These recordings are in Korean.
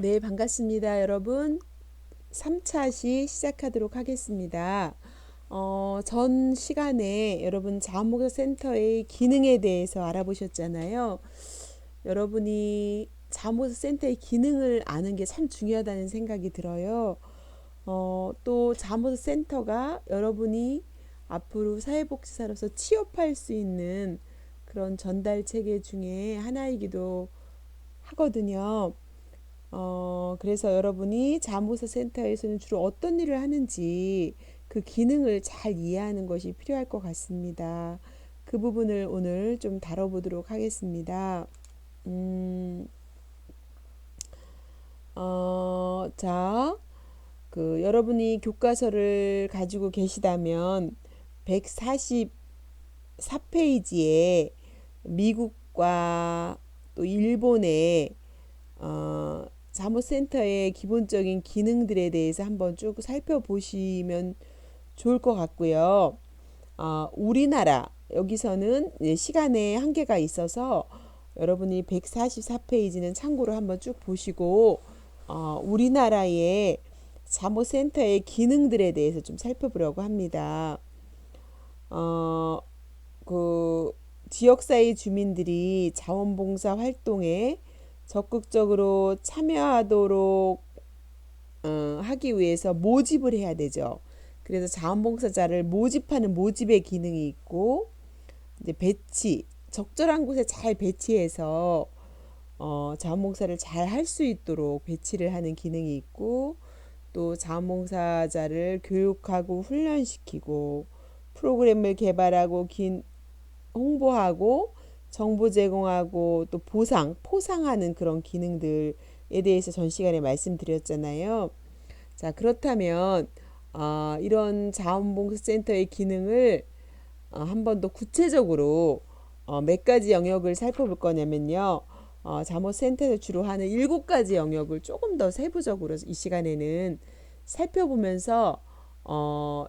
네, 반갑습니다, 여러분. 3차시 시작하도록 하겠습니다. 전 시간에 여러분 자원봉사 센터의 기능에 대해서 알아보셨잖아요. 여러분이 자원봉사 센터의 기능을 아는 게 참 중요하다는 생각이 들어요. 또 자원봉사 센터가 여러분이 앞으로 사회복지사로서 취업할 수 있는 그런 전달 체계 중에 하나이기도 하거든요. 그래서 여러분이 자원봉사 센터에서는 주로 어떤 일을 하는지 그 기능을 잘 이해하는 것이 필요할 것 같습니다. 그 부분을 오늘 좀 다뤄보도록 하겠습니다. 음, 자, 여러분이 교과서를 가지고 계시다면 144페이지에 미국과 또 일본의 자모센터의 기본적인 기능들에 대해서 한번 쭉 살펴보시면 좋을 것 같고요. 우리나라 여기서는 시간에 한계가 있어서 여러분이 144페이지는 참고로 한번 쭉 보시고 우리나라의 자모센터의 기능들에 대해서 좀 살펴보려고 합니다. 어, 그 지역사회 주민들이 자원봉사 활동에 적극적으로 참여하도록 하기 위해서 모집을 해야 되죠. 그래서 자원봉사자를 모집하는 모집의 기능이 있고 이제 배치 적절한 곳에 잘 배치해서 자원봉사를 잘 할 수 있도록 배치를 하는 기능이 있고 또 자원봉사자를 교육하고 훈련시키고 프로그램을 개발하고 홍보하고 정보 제공하고 또 포상하는 그런 기능들에 대해서 전 시간에 말씀드렸잖아요. 자, 그렇다면 이런 자원봉사센터의 기능을 한 번 더 구체적으로 몇 가지 영역을 살펴볼 거냐면요. 자원센터에서 주로 하는 7가지 영역을 조금 더 세부적으로 이 시간에는 살펴보면서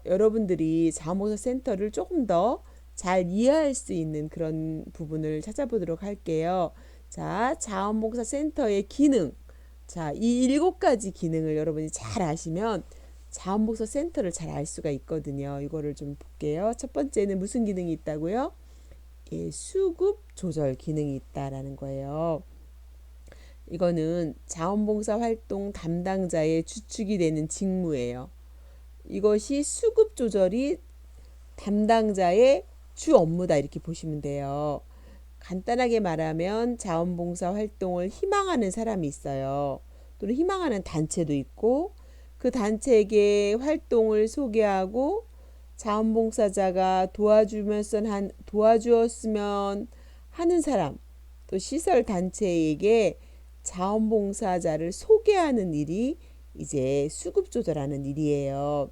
여러분들이 자원봉사센터를 조금 더 잘 이해할 수 있는 그런 부분을 찾아보도록 할게요. 자, 자원봉사센터의 기능. 자, 이 7가지 기능을 여러분이 잘 아시면 자원봉사 센터를 잘 알 수가 있거든요. 이거를 좀 볼게요. 첫 번째는 무슨 기능이 있다고요? 예, 수급 조절 기능이 있다라는 거예요. 이거는 자원봉사 활동 담당자의 주축이 되는 직무예요. 이것이 수급 조절이 담당자의 주 업무다 이렇게 보시면 돼요. 간단하게 말하면 자원봉사 활동을 희망하는 사람이 있어요. 또는 희망하는 단체도 있고 그 단체에게 활동을 소개하고 자원봉사자가 도와주었으면 하는 사람 또 시설 단체에게 자원봉사자를 소개하는 일이 이제 수급 조절하는 일이에요.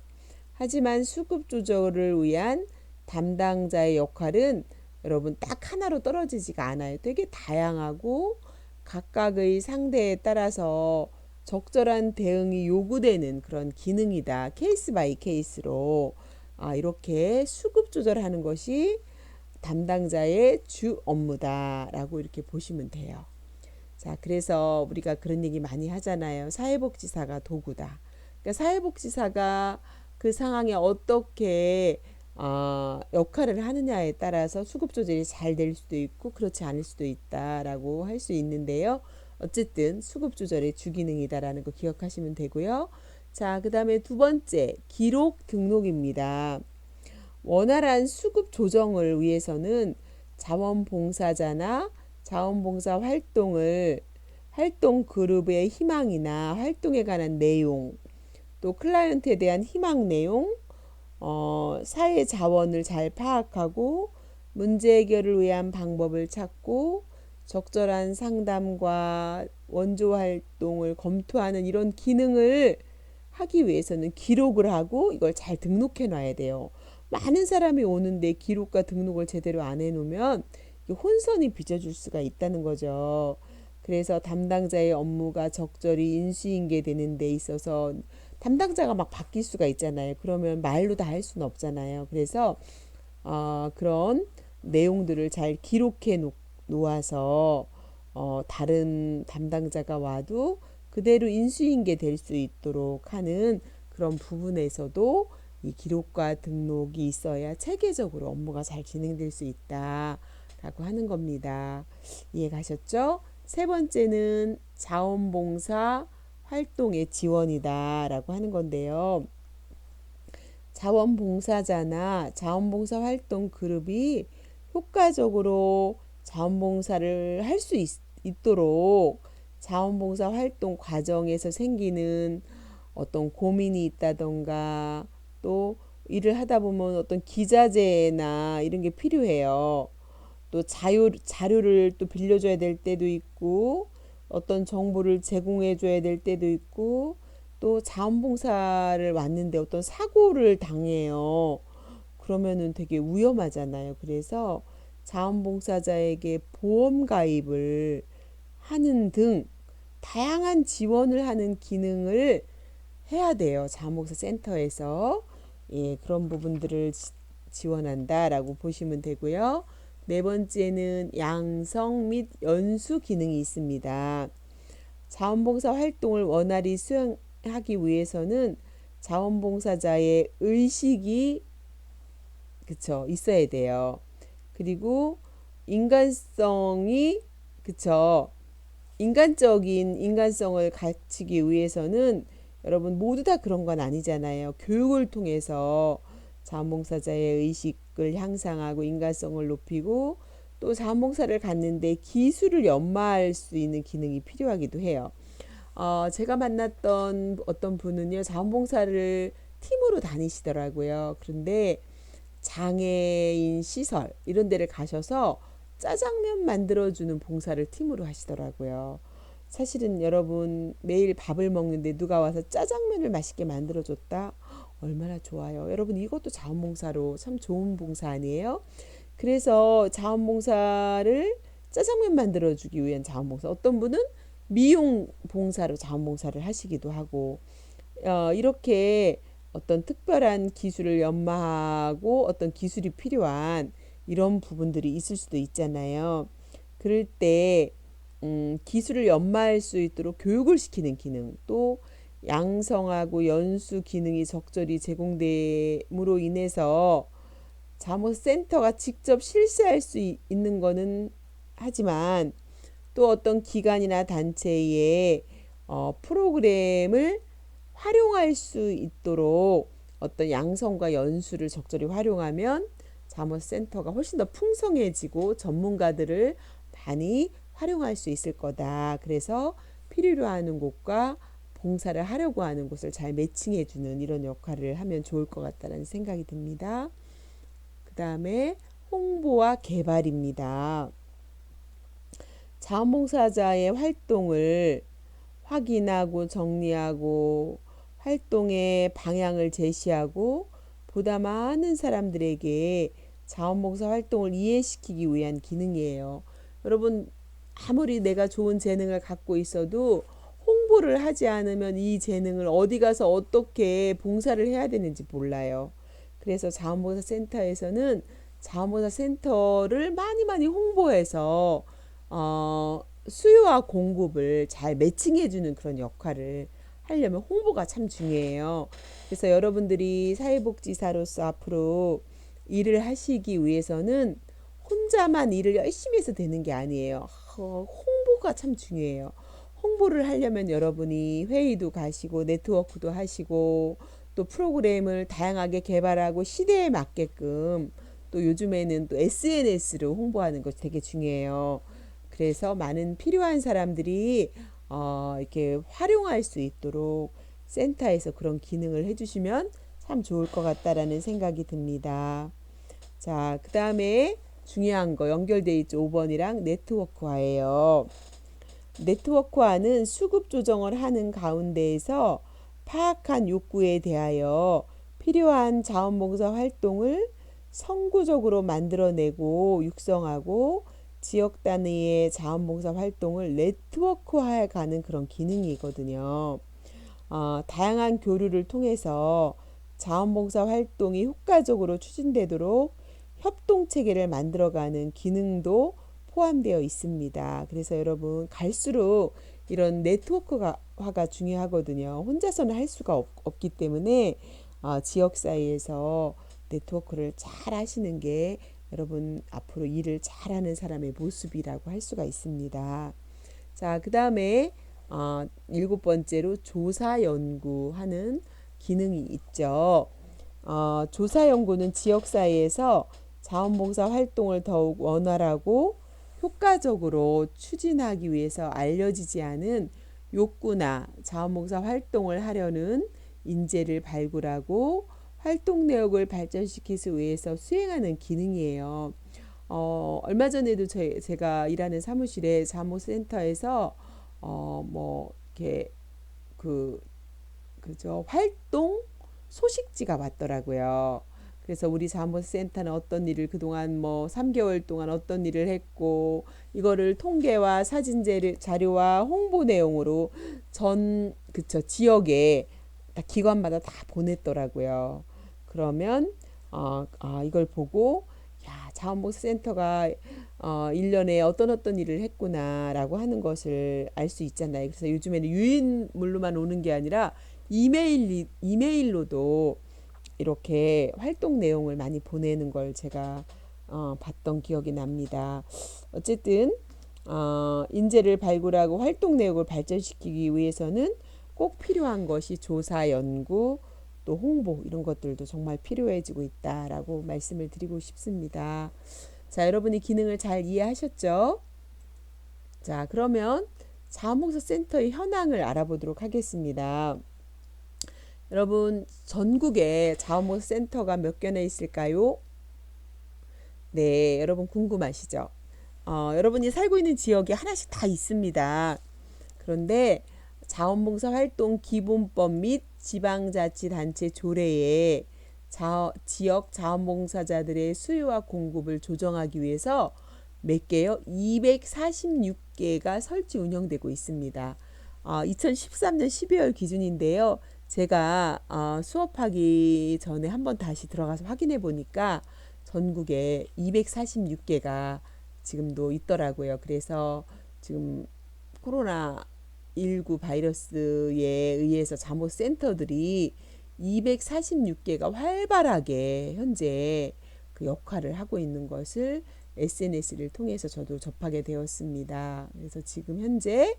하지만 수급 조절을 위한 담당자의 역할은 여러분 딱 하나로 떨어지지가 않아요. 되게 다양하고 각각의 상대에 따라서 적절한 대응이 요구되는 그런 기능이다. 케이스 바이 케이스로 이렇게 수급 조절하는 것이 담당자의 주 업무다라고 이렇게 보시면 돼요. 자, 그래서 우리가 그런 얘기 많이 하잖아요. 사회복지사가 도구다. 그러니까 사회복지사가 그 상황에 어떻게 역할을 하느냐에 따라서 수급 조절이 잘 될 수도 있고 그렇지 않을 수도 있다라고 할 수 있는데요. 어쨌든 수급 조절의 주기능이다라는 거 기억하시면 되고요. 자, 그 다음에 두 번째 기록 등록입니다. 원활한 수급 조정을 위해서는 자원봉사자나 자원봉사 활동 그룹의 희망이나 활동에 관한 내용, 또 클라이언트에 대한 희망 내용, 사회 자원을 잘 파악하고 문제 해결을 위한 방법을 찾고 적절한 상담과 원조 활동을 검토하는 이런 기능을 하기 위해서는 기록을 하고 이걸 잘 등록해 놔야 돼요. 많은 사람이 오는데 기록과 등록을 제대로 안 해놓으면 혼선이 빚어질 수가 있다는 거죠. 그래서 담당자의 업무가 적절히 인수인계되는 데 있어서 담당자가 막 바뀔 수가 있잖아요. 그러면 말로 다 할 수는 없잖아요. 그래서 그런 내용들을 잘 기록해 놓아서 다른 담당자가 와도 그대로 인수인계 될 수 있도록 하는 그런 부분에서도 이 기록과 등록이 있어야 체계적으로 업무가 잘 진행될 수 있다라고 하는 겁니다. 이해 가셨죠? 세 번째는 자원봉사 활동의 지원이다라고 하는 건데요. 자원봉사자나 자원봉사 활동 그룹이 효과적으로 자원봉사를 할 수 있도록 자원봉사 활동 과정에서 생기는 어떤 고민이 있다던가 또 일을 하다 보면 어떤 기자재나 이런 게 필요해요. 또 자료를 또 빌려줘야 될 때도 있고 어떤 정보를 제공해 줘야 될 때도 있고 또 자원봉사를 왔는데 어떤 사고를 당해요. 그러면은 되게 위험하잖아요. 그래서 자원봉사자에게 보험 가입을 하는 등 다양한 지원을 하는 기능을 해야 돼요. 자원봉사 센터에서. 예, 그런 부분들을 지원한다라고 보시면 되고요. 네 번째는 양성 및 연수 기능이 있습니다. 자원봉사 활동을 원활히 수행하기 위해서는 자원봉사자의 의식이 그쵸 있어야 돼요. 그리고 인간성이 그쵸 인간적인 인간성을 갖추기 위해서는 여러분 모두 다 그런 건 아니잖아요. 교육을 통해서 자원봉사자의 의식을 향상하고 인간성을 높이고 또 자원봉사를 갖는데 기술을 연마할 수 있는 기능이 필요하기도 해요. 제가 만났던 어떤 분은요, 자원봉사를 팀으로 다니시더라고요. 그런데 장애인 시설 이런 데를 가셔서 짜장면 만들어주는 봉사를 팀으로 하시더라고요. 사실은 여러분 매일 밥을 먹는데 누가 와서 짜장면을 맛있게 만들어줬다? 얼마나 좋아요. 여러분 이것도 자원봉사로 참 좋은 봉사 아니에요? 그래서 자원봉사를 짜장면 만들어주기 위한 자원봉사. 어떤 분은 미용 봉사로 자원봉사를 하시기도 하고 이렇게 어떤 특별한 기술을 연마하고 어떤 기술이 필요한 이런 부분들이 있을 수도 있잖아요. 그럴 때 기술을 연마할 수 있도록 교육을 시키는 기능 또 양성하고 연수 기능이 적절히 제공됨으로 인해서 자원센터가 직접 실시할 수 있는 거는 하지만 또 어떤 기관이나 단체의 프로그램을 활용할 수 있도록 어떤 양성과 연수를 적절히 활용하면 자원센터가 훨씬 더 풍성해지고 전문가들을 많이 활용할 수 있을 거다. 그래서 필요로 하는 곳과 봉사를 하려고 하는 곳을 잘 매칭해주는 이런 역할을 하면 좋을 것 같다는 생각이 듭니다. 그 다음에 홍보와 개발입니다. 자원봉사자의 활동을 확인하고 정리하고 활동의 방향을 제시하고 보다 많은 사람들에게 자원봉사 활동을 이해시키기 위한 기능이에요. 여러분 아무리 내가 좋은 재능을 갖고 있어도 홍보를 하지 않으면 이 재능을 어디 가서 어떻게 봉사를 해야 되는지 몰라요. 그래서 자원봉사 센터에서는 자원봉사 센터를 많이 홍보해서 수요와 공급을 잘 매칭해주는 그런 역할을 하려면 홍보가 참 중요해요. 그래서 여러분들이 사회복지사로서 앞으로 일을 하시기 위해서는 혼자만 일을 열심히 해서 되는 게 아니에요. 홍보가 참 중요해요. 홍보를 하려면 여러분이 회의도 가시고 네트워크도 하시고 또 프로그램을 다양하게 개발하고 시대에 맞게끔 또 요즘에는 또 SNS로 홍보하는 것이 되게 중요해요. 그래서 많은 필요한 사람들이 이렇게 활용할 수 있도록 센터에서 그런 기능을 해주시면 참 좋을 것 같다라는 생각이 듭니다. 자, 그 다음에 중요한 거 연결돼 있죠. 5번이랑 네트워크화예요. 네트워크화는 수급 조정을 하는 가운데에서 파악한 욕구에 대하여 필요한 자원봉사 활동을 선구적으로 만들어내고 육성하고 지역 단위의 자원봉사 활동을 네트워크화해 가는 그런 기능이거든요. 다양한 교류를 통해서 자원봉사 활동이 효과적으로 추진되도록 협동체계를 만들어가는 기능도 포함되어 있습니다. 그래서 여러분 갈수록 이런 네트워크화가 중요하거든요. 혼자서는 할 수가 없기 때문에 지역 사이에서 네트워크를 잘 하시는 게 여러분 앞으로 일을 잘하는 사람의 모습이라고 할 수가 있습니다. 자, 그 다음에 일곱 번째로 조사 연구하는 기능이 있죠. 조사 연구는 지역 사회에서 자원봉사 활동을 더욱 원활하고 효과적으로 추진하기 위해서 알려지지 않은 욕구나 자원봉사 활동을 하려는 인재를 발굴하고 활동 내역을 발전시키기 위해서 수행하는 기능이에요. 얼마 전에도 제가 일하는 사무실에 자원봉사센터에서 뭐 이렇게 그 그죠 활동 소식지가 왔더라고요. 그래서 우리 자원봉사센터는 어떤 일을 그동안 뭐 3개월 동안 어떤 일을 했고 이거를 통계와 사진 자료와 홍보 내용으로 그쵸 지역에 다 기관마다 다 보냈더라고요. 그러면 이걸 보고 야 자원봉사센터가 1년에 어떤 일을 했구나라고 하는 것을 알 수 있잖아요. 그래서 요즘에는 유인물로만 오는 게 아니라 이메일로도 이렇게 활동 내용을 많이 보내는 걸 제가 봤던 기억이 납니다. 어쨌든 인재를 발굴하고 활동 내역을 발전시키기 위해서는 꼭 필요한 것이 조사, 연구, 또 홍보 이런 것들도 정말 필요해지고 있다라고 말씀을 드리고 싶습니다. 자, 여러분이 기능을 잘 이해하셨죠? 자, 그러면 자원봉사 센터의 현황을 알아보도록 하겠습니다. 여러분 전국에 자원봉사 센터가 몇 개나 있을까요? 네, 여러분 궁금하시죠? 여러분이 살고 있는 지역에 하나씩 다 있습니다. 그런데 자원봉사 활동 기본법 및 지방자치단체 조례에 지역 자원봉사자들의 수요와 공급을 조정하기 위해서 몇 개요? 246개가 설치 운영되고 있습니다. 2013년 12월 기준인데요. 제가 수업하기 전에 한번 다시 들어가서 확인해 보니까 전국에 246개가 지금도 있더라고요. 그래서 지금 코로나19 바이러스에 의해서 자원센터들이 246개가 활발하게 현재 그 역할을 하고 있는 것을 SNS를 통해서 저도 접하게 되었습니다. 그래서 지금 현재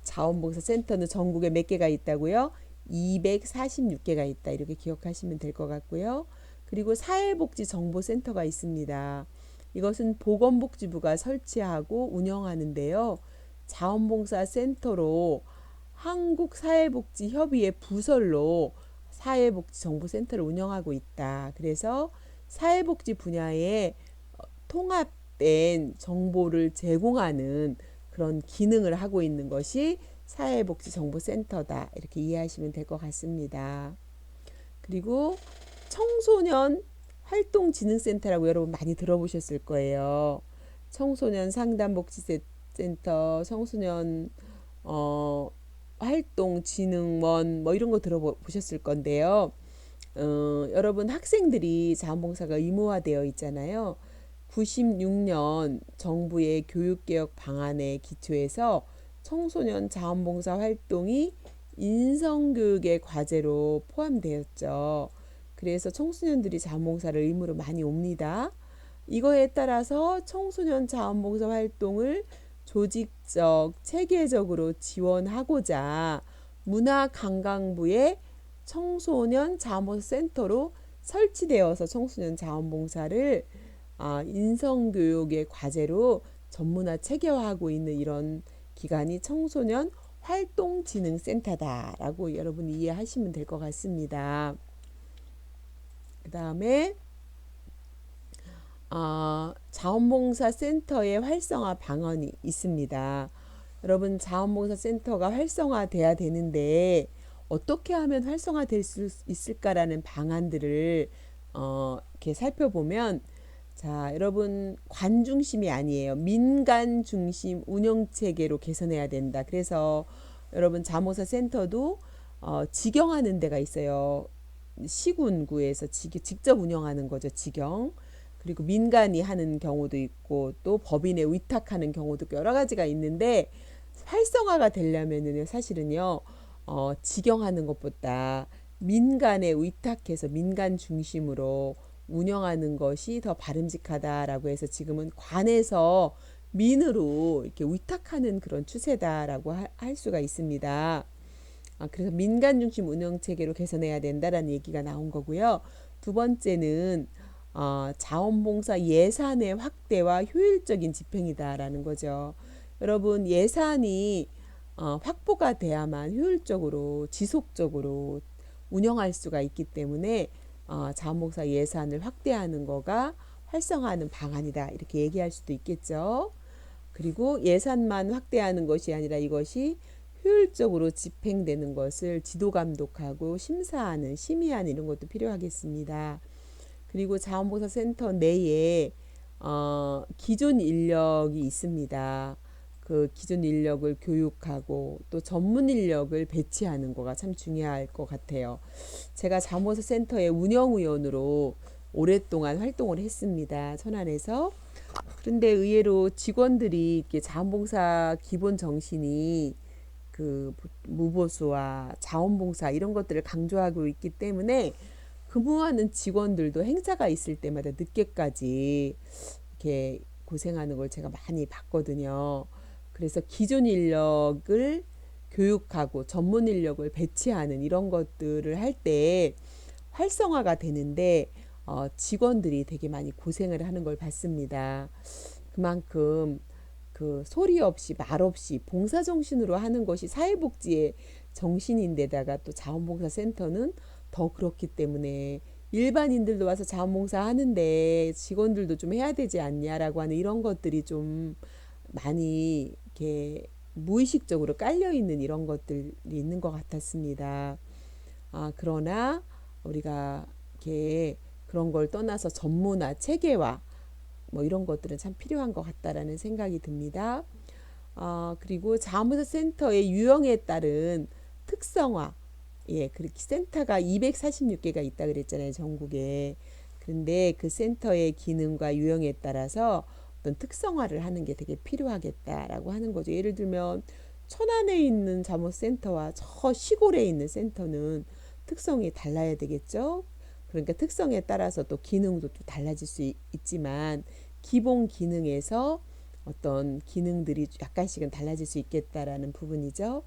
자원봉사 센터는 전국에 몇 개가 있다고요? 246개가 있다. 이렇게 기억하시면 될 것 같고요. 그리고 사회복지정보센터가 있습니다. 이것은 보건복지부가 설치하고 운영하는데요. 자원봉사 센터로 한국사회복지협의회 부설로 사회복지정보센터를 운영하고 있다. 그래서 사회복지 분야에 통합된 정보를 제공하는 그런 기능을 하고 있는 것이 사회복지정보센터다. 이렇게 이해하시면 될 것 같습니다. 그리고 청소년 활동진흥센터라고 여러분 많이 들어보셨을 거예요. 청소년 상담복지센터, 청소년 활동진흥원 뭐 이런 거 들어보셨을 건데요. 여러분 학생들이 자원봉사가 의무화되어 있잖아요. 96년 정부의 교육개혁 방안에 기초해서 청소년 자원봉사 활동이 인성교육의 과제로 포함되었죠. 그래서 청소년들이 자원봉사를 의무로 많이 옵니다. 이거에 따라서 청소년 자원봉사 활동을 조직적, 체계적으로 지원하고자 문화관광부의 청소년 자원봉사 센터로 설치되어서 청소년 자원봉사를 인성교육의 과제로 전문화 체계화하고 있는 이런 기관이 청소년 활동진흥센터다라고 여러분이 이해하시면 될 것 같습니다. 그 다음에 자원봉사 센터의 활성화 방안이 있습니다. 여러분 자원봉사 센터가 활성화돼야 되는데 어떻게 하면 활성화될 수 있을까라는 방안들을 이렇게 살펴보면 자, 여러분 관중심이 아니에요. 민간 중심 운영 체계로 개선해야 된다. 그래서 여러분 자원봉사 센터도 직영하는 데가 있어요. 시군구에서 직접 운영하는 거죠. 직영. 그리고 민간이 하는 경우도 있고 또 법인에 위탁하는 경우도 여러 가지가 있는데 활성화가 되려면은요, 사실은요, 직영하는 것보다 민간에 위탁해서 민간 중심으로 운영하는 것이 더 바람직하다라고 해서 지금은 관에서 민으로 이렇게 위탁하는 그런 추세다라고 할 수가 있습니다. 그래서 민간 중심 운영 체계로 개선해야 된다라는 얘기가 나온 거고요. 두 번째는 자원봉사 예산의 확대와 효율적인 집행이다라는 거죠. 여러분, 예산이 확보가 돼야만 효율적으로 지속적으로 운영할 수가 있기 때문에 자원봉사 예산을 확대하는 거가 활성화하는 방안이다, 이렇게 얘기할 수도 있겠죠. 그리고 예산만 확대하는 것이 아니라 이것이 효율적으로 집행되는 것을 지도 감독하고 심사하는, 심의하는 이런 것도 필요하겠습니다. 그리고 자원봉사 센터 내에 기존 인력이 있습니다. 그 기존 인력을 교육하고 또 전문 인력을 배치하는 거가 참 중요할 것 같아요. 제가 자원봉사 센터의 운영위원으로 오랫동안 활동을 했습니다. 천안에서. 그런데 의외로 직원들이 이렇게 자원봉사 기본 정신이 그 무보수와 자원봉사 이런 것들을 강조하고 있기 때문에 근무하는 직원들도 행사가 있을 때마다 늦게까지 이렇게 고생하는 걸 제가 많이 봤거든요. 그래서 기존 인력을 교육하고 전문 인력을 배치하는 이런 것들을 할 때 활성화가 되는데 직원들이 되게 많이 고생을 하는 걸 봤습니다. 그만큼 그 소리 없이 말 없이 봉사 정신으로 하는 것이 사회복지의 정신인데다가 또 자원봉사센터는 더 그렇기 때문에 일반인들도 와서 자원봉사 하는데 직원들도 좀 해야 되지 않냐라고 하는 이런 것들이 좀 많이 이렇게 무의식적으로 깔려 있는 이런 것들이 있는 것 같았습니다. 그러나 우리가 이렇게 그런 걸 떠나서 전문화, 체계화 뭐 이런 것들은 참 필요한 것 같다라는 생각이 듭니다. 그리고 자원봉사 센터의 유형에 따른 특성화, 예, 그렇게 센터가 246개가 있다 그랬잖아요, 전국에. 그런데 그 센터의 기능과 유형에 따라서 어떤 특성화를 하는 게 되게 필요하겠다라고 하는 거죠. 예를 들면 천안에 있는 자원센터와 저 시골에 있는 센터는 특성이 달라야 되겠죠. 그러니까 특성에 따라서 또 기능도 또 달라질 수 있지만 기본 기능에서 어떤 기능들이 약간씩은 달라질 수 있겠다라는 부분이죠.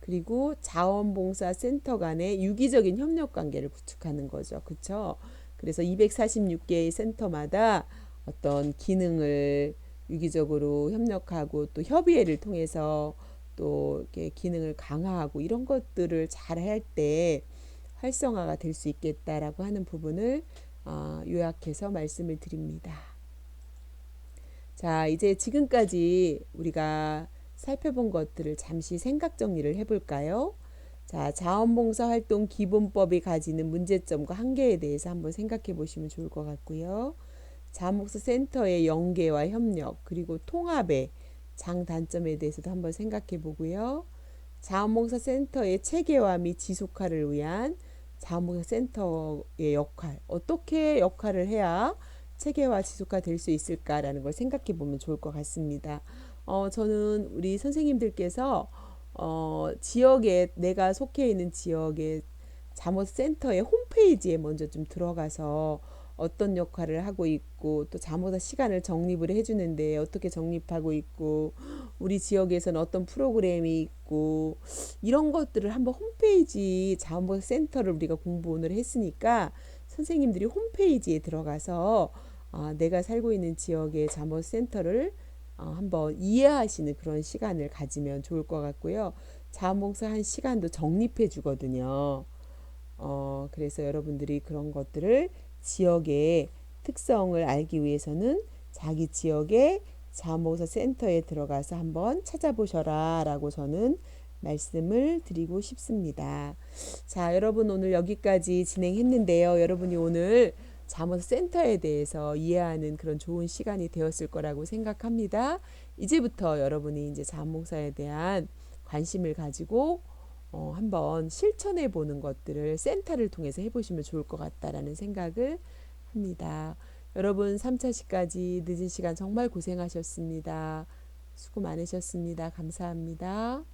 그리고 자원봉사 센터 간의 유기적인 협력 관계를 구축하는 거죠. 그렇죠? 그래서 246개의 센터마다 어떤 기능을 유기적으로 협력하고 또 협의회를 통해서 또 이렇게 기능을 강화하고 이런 것들을 잘 할 때 활성화가 될 수 있겠다라고 하는 부분을 요약해서 말씀을 드립니다. 자, 이제 지금까지 우리가 살펴본 것들을 잠시 생각 정리를 해볼까요? 자, 자원봉사 활동 기본법이 가지는 문제점과 한계에 대해서 한번 생각해 보시면 좋을 것 같고요. 자원봉사 센터의 연계와 협력 그리고 통합의 장단점에 대해서도 한번 생각해 보고요. 자원봉사 센터의 체계화 및 지속화를 위한 자원봉사 센터의 역할, 어떻게 역할을 해야 체계화 지속화 될 수 있을까라는 걸 생각해 보면 좋을 것 같습니다. 저는 우리 선생님들께서 지역에 내가 속해 있는 지역의 자원센터의 홈페이지에 먼저 좀 들어가서 어떤 역할을 하고 있고 또 자원봉사 시간을 정립을 해주는데 어떻게 정립하고 있고 우리 지역에서는 어떤 프로그램이 있고 이런 것들을 한번 홈페이지 자원봉사 센터를 우리가 공부 오늘 했으니까 선생님들이 홈페이지에 들어가서 내가 살고 있는 지역의 자원봉사 센터를 한번 이해하시는 그런 시간을 가지면 좋을 것 같고요. 자원봉사 한 시간도 정립해 주거든요. 그래서 여러분들이 그런 것들을 지역의 특성을 알기 위해서는 자기 지역의 자원봉사 센터에 들어가서 한번 찾아보셔라 라고 저는 말씀을 드리고 싶습니다. 자, 여러분 오늘 여기까지 진행했는데요. 여러분이 오늘 자원봉사 센터에 대해서 이해하는 그런 좋은 시간이 되었을 거라고 생각합니다. 이제부터 여러분이 이제 자원봉사에 대한 관심을 가지고 한번 실천해 보는 것들을 센터를 통해서 해보시면 좋을 것 같다라는 생각을 합니다. 여러분 3차시까지 늦은 시간 정말 고생하셨습니다. 수고 많으셨습니다. 감사합니다.